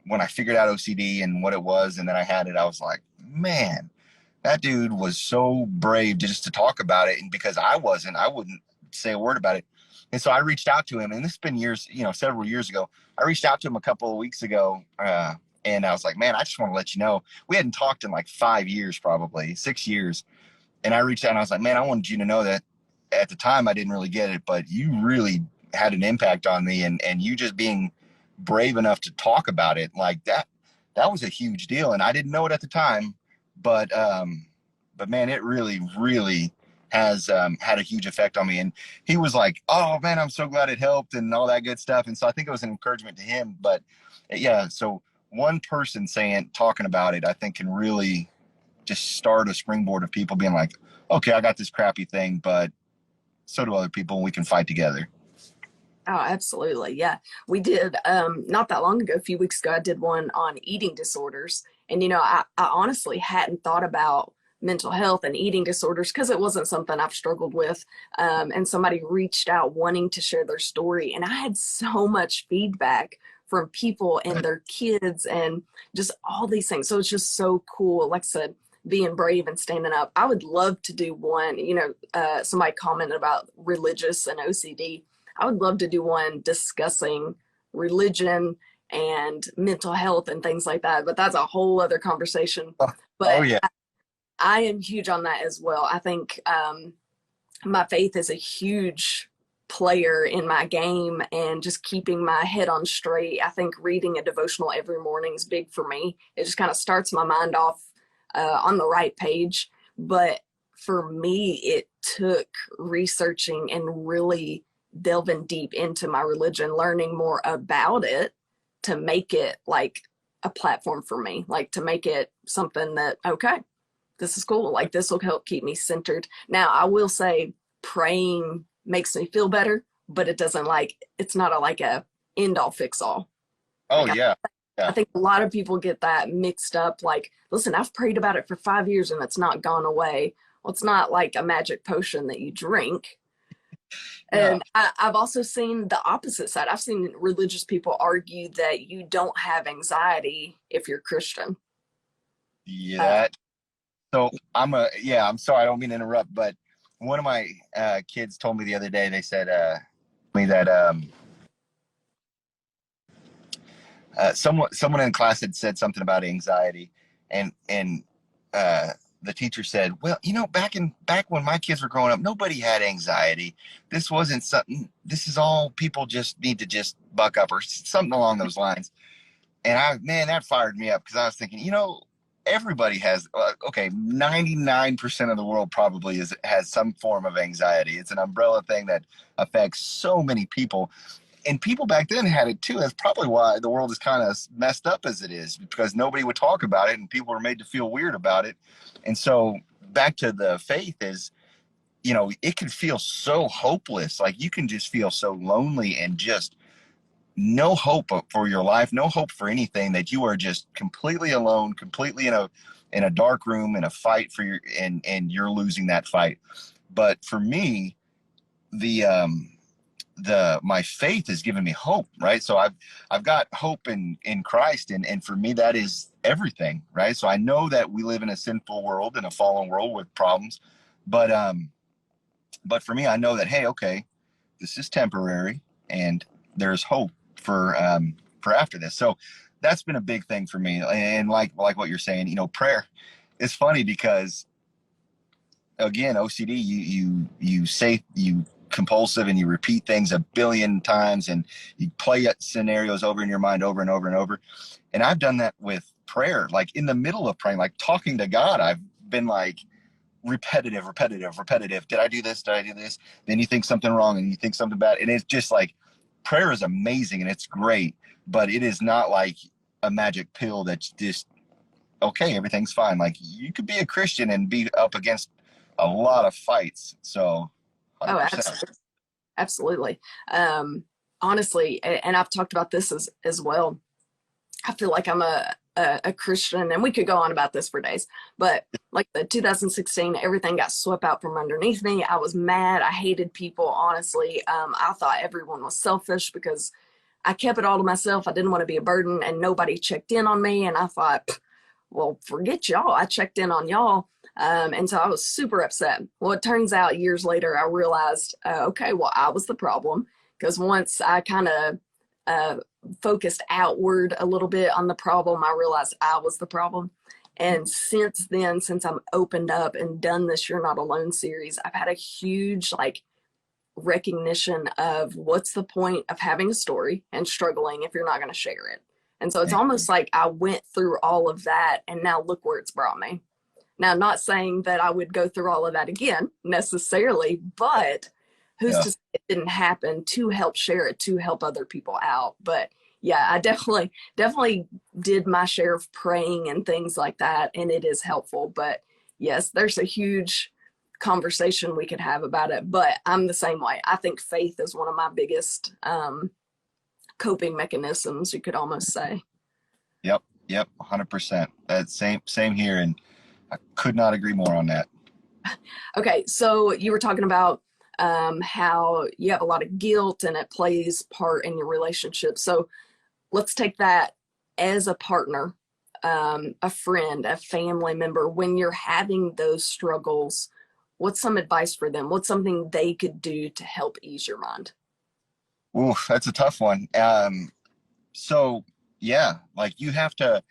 when I figured out OCD and what it was, and then I had it, I was like, man, that dude was so brave just to talk about it. And because I wouldn't say a word about it. And so I reached out to him, and this has been years, several years ago. I reached out to him a couple of weeks ago, and I was like, man, I just want to let you know, we hadn't talked in like 5 years, probably 6 years. And I reached out and I was like, man, I wanted you to know that at the time I didn't really get it, but you really had an impact on me, and you just being brave enough to talk about it like that was a huge deal. And I didn't know it at the time, but man, it really, really has had a huge effect on me. And he was like, oh man, I'm so glad it helped and all that good stuff. And so I think it was an encouragement to him. But yeah, so one person talking about it, I think can really just start a springboard of people being like, okay, I got this crappy thing, but so do other people, and we can fight together. Oh, absolutely. Yeah. We did, not that long ago, a few weeks ago, I did one on eating disorders. And, I honestly hadn't thought about mental health and eating disorders because it wasn't something I've struggled with. And somebody reached out wanting to share their story. And I had so much feedback from people and their kids and just all these things. So it's just so cool. Like I said, being brave and standing up. I would love to do one, somebody commented about religious and OCD. I would love to do one discussing religion and mental health and things like that, but that's a whole other conversation. Oh But yeah. I am huge on that as well. I think my faith is a huge player in my game and just keeping my head on straight. I think reading a devotional every morning is big for me. It just kind of starts my mind off on the right page. But for me, it took researching and really delving deep into my religion, learning more about it to make it like a platform for me, like to make it something that, okay, this is cool. Like this will help keep me centered. Now, I will say praying makes me feel better, but it's not a end all fix all. Oh Like yeah. I Yeah. think a lot of people get that mixed up. Like, listen, I've prayed about it for 5 years and it's not gone away. Well, it's not like a magic potion that you drink. Yeah. And I've also seen the opposite side. I've seen religious people argue that you don't have anxiety if you're Christian. Yeah. Uh, So I'm sorry, I don't mean to interrupt, but one of my kids told me the other day, they said me that someone in class had said something about anxiety, and the teacher said, well, back when my kids were growing up, nobody had anxiety. This wasn't something. This is all people just need to just buck up or something along those lines. And man, that fired me up because I was thinking, everybody has, okay, 99% of the world probably has some form of anxiety. It's an umbrella thing that affects so many people. And people back then had it too. That's probably why the world is kind of messed up as it is, because nobody would talk about it and people were made to feel weird about it. And so back to the faith is, it can feel so hopeless. Like you can just feel so lonely and just no hope for your life, no hope for anything, that you are just completely alone, completely in a dark room in a fight and you're losing that fight. But for me, the my faith has given me hope, right? So I've got hope in Christ, and for me that is everything, right? So I know that we live in a sinful world, in a fallen world with problems, but for me, I know that, hey, okay, this is temporary, and there's hope for after this. So that's been a big thing for me. And like what you're saying, prayer is funny because, again, OCD, you say you compulsive and you repeat things a billion times and you play scenarios over in your mind over and over and over. And I've done that with prayer, like in the middle of praying, like talking to God. I've been like repetitive. Did I do this? Did I do this? Then you think something wrong and you think something bad. And it's just like, prayer is amazing and it's great, but it is not like a magic pill that's just, okay, everything's fine. Like, you could be a Christian and be up against a lot of fights. So Oh, 100%. absolutely. Honestly, and I've talked about this as well. I feel like I'm a Christian, and we could go on about this for days, but like the 2016, everything got swept out from underneath me. I was mad. I hated people, honestly. I thought everyone was selfish because I kept it all to myself. I didn't want to be a burden, and nobody checked in on me. And I thought, well, forget y'all. I checked in on y'all. And so I was super upset. Well, it turns out years later, I realized, okay, well, I was the problem, because once I kind of uh, focused outward a little bit on the problem, I realized I was the problem. And since then, since I'm opened up and done this You're Not Alone series, I've had a huge recognition of what's the point of having a story and struggling if you're not going to share it. And so it's almost like I went through all of that, and now look where it's brought me. Now, not saying that I would go through all of that again necessarily, but who's Yeah. to say it didn't happen to help share it, to help other people out. But yeah, I definitely did my share of praying and things like that, and it is helpful. But yes, there's a huge conversation we could have about it. But I'm the same way. I think faith is one of my biggest coping mechanisms, you could almost say. Yep, 100%. That's same here, and I could not agree more on that. Okay, so you were talking about how you have a lot of guilt and it plays part in your relationship. So let's take that as a partner, a friend, a family member. When you're having those struggles, what's some advice for them? What's something they could do to help ease your mind? Ooh, that's a tough one. So yeah, like you have to,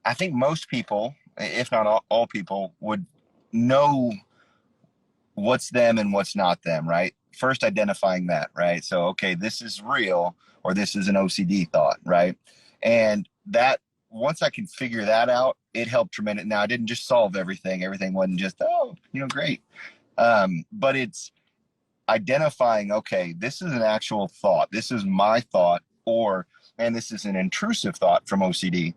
I think most people, if not all people, would know what's them and what's not them, right? First identifying that, right? So, okay, this is real or this is an OCD thought, right? And that, once I can figure that out, it helped tremendously. Now, I didn't just solve everything. Everything wasn't just, oh, great. But it's identifying, okay, this is an actual thought. This is my thought, and this is an intrusive thought from OCD.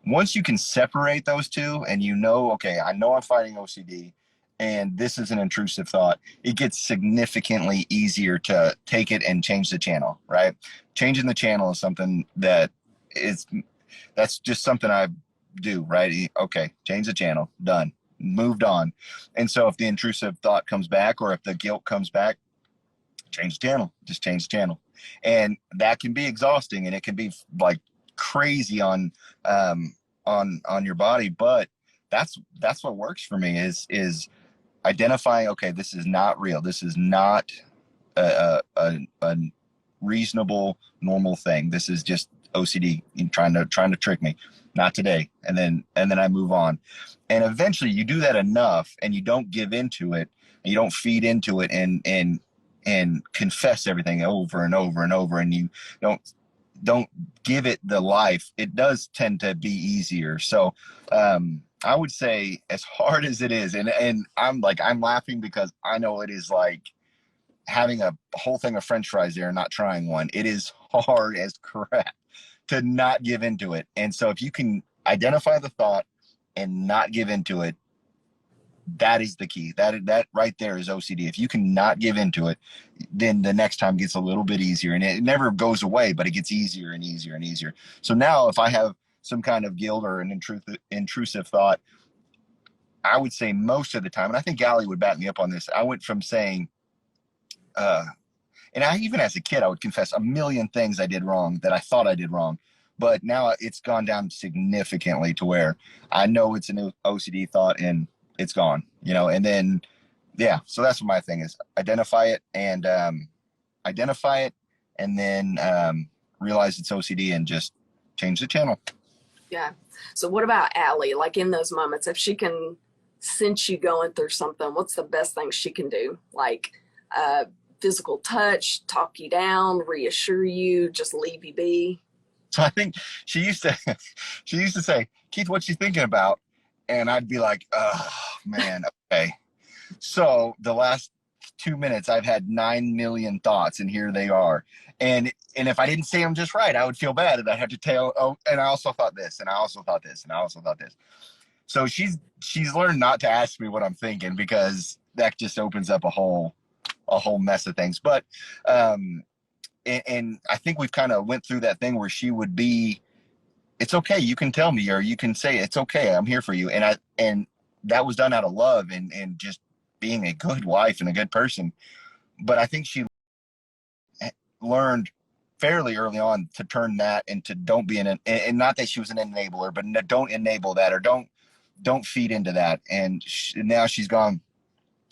Once you can separate those two and okay, I know I'm fighting OCD and this is an intrusive thought, it gets significantly easier to take it and change the channel, right? Changing the channel is something that's just something I do, right? Okay, change the channel, done, moved on. And so if the intrusive thought comes back or if the guilt comes back, change the channel, just change the channel. And that can be exhausting and it can be like crazy on your body, but that's what works for me is identifying, okay, this is not real, this is not a reasonable normal thing, this is just OCD trying to trick me, not today. And then I move on, and eventually you do that enough and you don't give into it, you don't feed into it and confess everything over and over and over, and you don't give it the life, it does tend to be easier. So I would say, as hard as it is, and I'm laughing because I know it is like having a whole thing of French fries there and not trying one. It is hard as crap to not give into it. And so if you can identify the thought and not give into it, that is the key. That right there is OCD. If you can not give into it, then the next time gets a little bit easier, and it never goes away, but it gets easier and easier and easier. So now if I have some kind of guilt or an intrusive thought, I would say most of the time, and I think Allie would back me up on this, I went from saying, And I, even as a kid, I would confess a million things I did wrong that I thought I did wrong. But now it's gone down significantly to where I know it's an OCD thought and it's gone, and then, yeah. So that's what my thing is: identify it and then realize it's OCD and just change the channel. Yeah. So what about Allie? Like in those moments, if she can sense you going through something, what's the best thing she can do? Like uh, physical touch, talk you down, reassure you, just leave you be. So I think she used to she used to say, Keith, what you thinking about? And I'd be like, oh man, okay. So the last 2 minutes I've had 9 million thoughts and here they are. And if I didn't say them just right, I would feel bad and I'd have to tell, oh, and I also thought this, and I also thought this, and I also thought this. So she's learned not to ask me what I'm thinking because that just opens up a whole mess of things. But and I think we've kind of went through that thing where she would be, it's okay, you can tell me, or you can say it's okay, I'm here for you. And that was done out of love and just being a good wife and a good person. But I think she learned fairly early on to turn that into don't be and not that she was an enabler, but don't enable that, or don't feed into that. And now she's gone.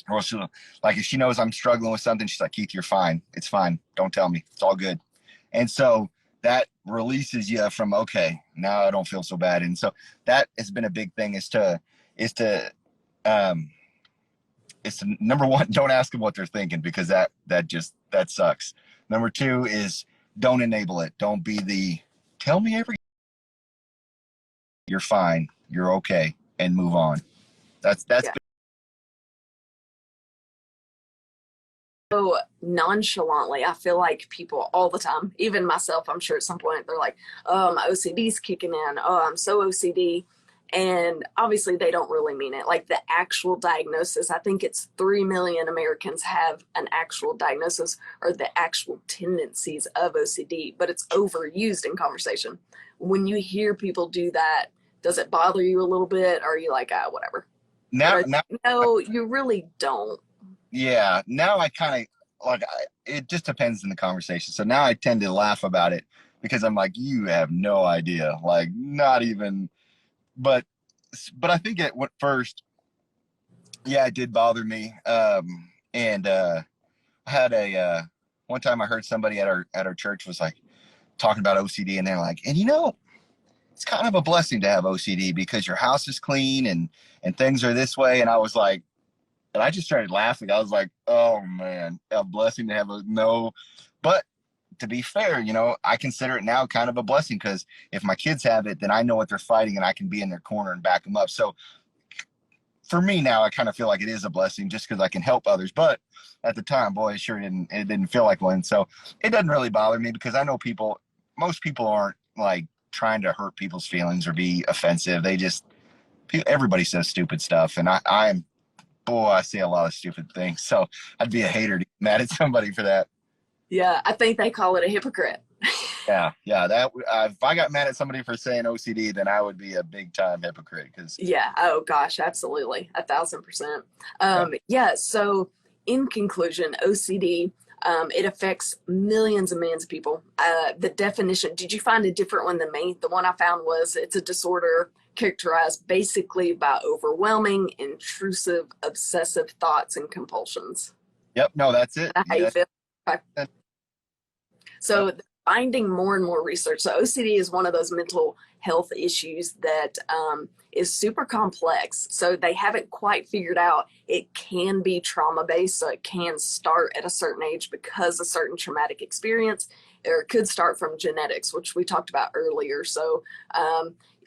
Or like if she knows I'm struggling with something, she's like, Keith, you're fine. It's fine. Don't tell me. It's all good. And so that releases you from, okay, now I don't feel so bad. And so that has been a big thing is to um number one, don't ask them what they're thinking, because that sucks. Number two is don't enable it. Don't be the tell me you're fine, you're okay, and move on. That's Yeah. So nonchalantly, I feel like people all the time, even myself, I'm sure at some point they're like, oh, my OCD's kicking in. Oh, I'm so OCD. And obviously they don't really mean it. Like the actual diagnosis, I think it's 3 million Americans have an actual diagnosis or the actual tendencies of OCD, but it's overused in conversation. When you hear people do that, does it bother you a little bit? Or are you like, ah, whatever? now. No, you really don't. Yeah, now I kind of like it just depends in the conversation. So now I tend to laugh about it because I'm like, you have no idea, like not even. But I think it went first. Yeah, it did bother me. And I had a one time I heard somebody at our church was like talking about OCD, and they're like, and it's kind of a blessing to have OCD because your house is clean and things are this way. And I was like. And I just started laughing. I was like, oh man, a blessing to have a no. But to be fair, I consider it now kind of a blessing because if my kids have it, then I know what they're fighting and I can be in their corner and back them up. So for me now, I kind of feel like it is a blessing just because I can help others. But at the time, boy, it didn't feel like one. So it doesn't really bother me because I know most people aren't like trying to hurt people's feelings or be offensive. Everybody says stupid stuff. And I'm boy, I say a lot of stupid things. So I'd be a hater to get mad at somebody for that. Yeah, I think they call it a hypocrite. Yeah. That if I got mad at somebody for saying OCD, then I would be a big time hypocrite. Because Yeah. Oh gosh, absolutely. 1,000%. yeah. Yeah. So in conclusion, OCD, it affects millions and millions of people. The definition, did you find a different one than me? The one I found was it's a disorder characterized basically by overwhelming, intrusive, obsessive thoughts and compulsions. Yep. No, that's Is it. that how you Yeah. feel? Okay. Yep. So finding more and more research. So OCD is one of those mental health issues that is super complex. So they haven't quite figured out it can be trauma based. So it can start at a certain age because of certain traumatic experience, or it could start from genetics, which we talked about earlier. So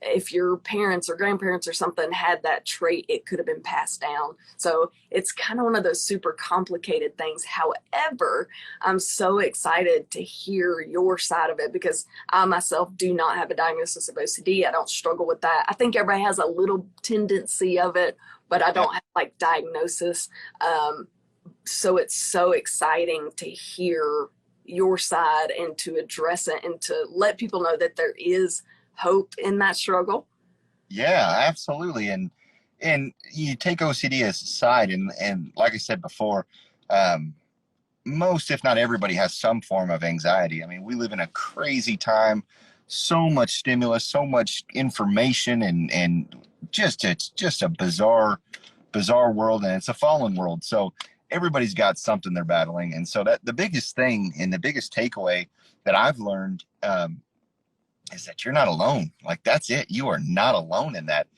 if your parents or grandparents or something had that trait, it could have been passed down. So it's kind of one of those super complicated things. However, I'm so excited to hear your side of it because I myself do not have a diagnosis of OCD. I don't struggle with that. I think everybody has a little tendency of it, but I Yeah. don't have like diagnosis. So it's so exciting to hear your side and to address it and to let people know that there is hope in that struggle. Yeah, absolutely. And you take OCD as a side, and like I said before, um, most, if not everybody, has some form of anxiety. I mean, we live in a crazy time, so much stimulus, so much information, and just it's just a bizarre world, and it's a fallen world. So everybody's got something they're battling, and so that the biggest thing and the biggest takeaway that I've learned is that you're not alone. Like, that's it. You are not alone in that.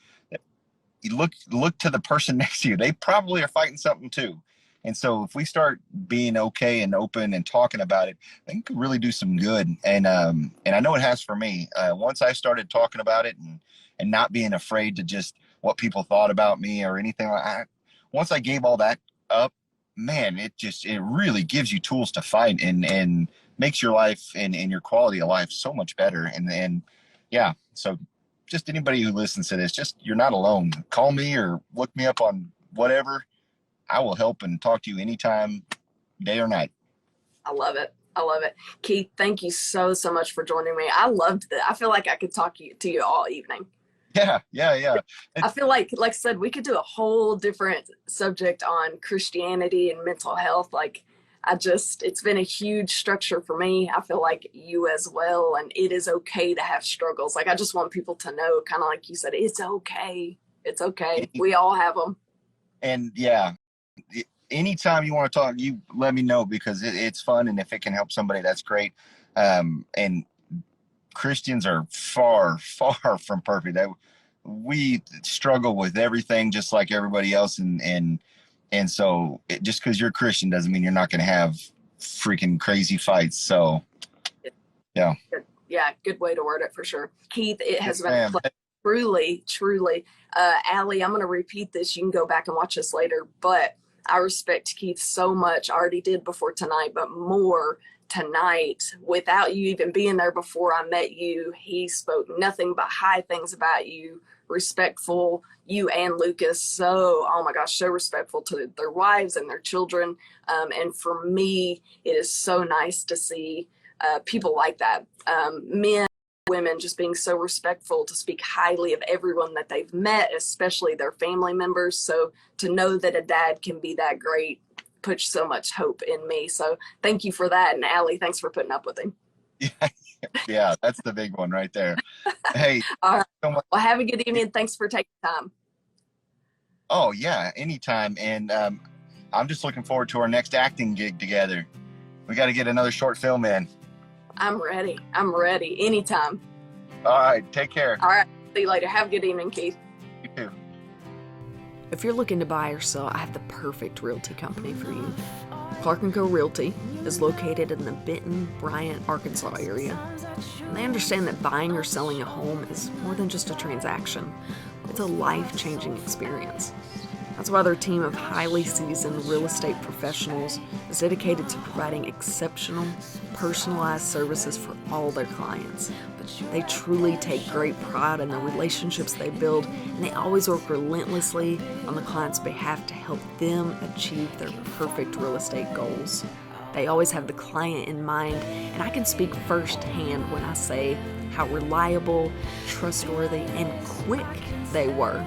You look to the person next to you. They probably are fighting something too. And so if we start being okay and open and talking about it, I think it could really do some good. And I know it has for me. Once I started talking about it and not being afraid to just what people thought about me or anything like that. Once I gave all that up, man, it really gives you tools to fight and makes your life and your quality of life so much better. And yeah, so just anybody who listens to this, just, you're not alone. Call me or look me up on whatever. I will help and talk to you anytime, day or night. I love it. I love it. Keith, thank you so much for joining me. I loved it. I feel like I could talk to you all evening. Yeah. I feel like I said, we could do a whole different subject on Christianity and mental health. It's been a huge structure for me. I feel like you as well. And it is okay to have struggles. I just want people to know, kind of like you said, it's okay. It's okay. We all have them. And yeah, anytime you want to talk, you let me know, because it's fun. And if it can help somebody, that's great. And Christians are far from perfect. We struggle with everything just like everybody else. And so just because you're Christian doesn't mean you're not going to have freaking crazy fights. So yeah. Yeah. Good way to word it, for sure. Keith, it has been a pleasure. Truly. Allie, I'm going to repeat this. You can go back and watch this later, but I respect Keith so much. I already did before tonight, but more tonight. Without you even being there before I met you, he spoke nothing but high things about you, respectful, you and Lucas. So, oh my gosh, so respectful to their wives and their children. And for me, it is so nice to see people like that. Men, women just being so respectful to speak highly of everyone that they've met, especially their family members. So to know that a dad can be that great puts so much hope in me. So thank you for that. And Allie, thanks for putting up with him. Yeah, that's the big one right there. Hey. All right. Well, have a good evening. Thanks for taking time. Oh yeah, anytime. And I'm just looking forward to our next acting gig together. We got to get another short film in. I'm ready. Anytime. All right. Take care. All right. See you later. Have a good evening, Keith. You too. If you're looking to buy or sell, I have the perfect realty company for you. Clark & Co. Realty is located in the Benton, Bryant, Arkansas area. And they understand that buying or selling a home is more than just a transaction. It's a life-changing experience. That's why their team of highly seasoned real estate professionals is dedicated to providing exceptional, personalized services for all their clients. They truly take great pride in the relationships they build, and they always work relentlessly on the client's behalf to help them achieve their perfect real estate goals. They always have the client in mind, and I can speak firsthand when I say how reliable, trustworthy, and quick they were.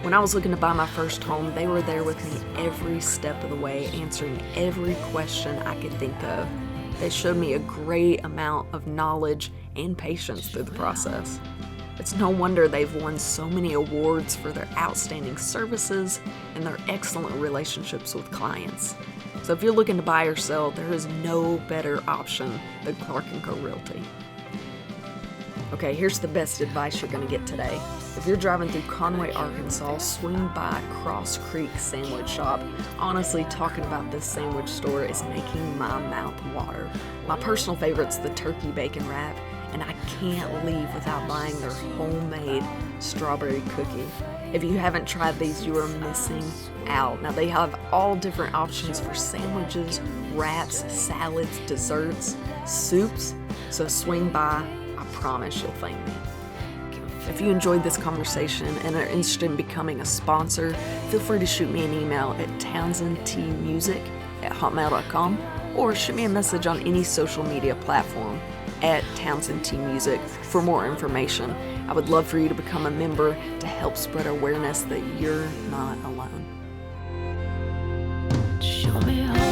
When I was looking to buy my first home, they were there with me every step of the way, answering every question I could think of. They showed me a great amount of knowledge and patience through the process. It's no wonder they've won so many awards for their outstanding services and their excellent relationships with clients. So if you're looking to buy or sell, there is no better option than Clark & Co. Realty. Okay, here's the best advice you're going to get today. If you're driving through Conway, Arkansas, swing by Cross Creek Sandwich Shop. Honestly, talking about this sandwich store is making my mouth water. My personal favorite's the turkey bacon wrap, and I can't leave without buying their homemade strawberry cookie. If you haven't tried these, you are missing out. Now, they have all different options for sandwiches, wraps, salads, desserts, soups, so swing by. I promise you'll thank me. If you enjoyed this conversation and are interested in becoming a sponsor, feel free to shoot me an email at townsendtmusic@hotmail.com or shoot me a message on any social media platform at townsendtmusic for more information. I would love for you to become a member to help spread awareness that you're not alone. Show me how.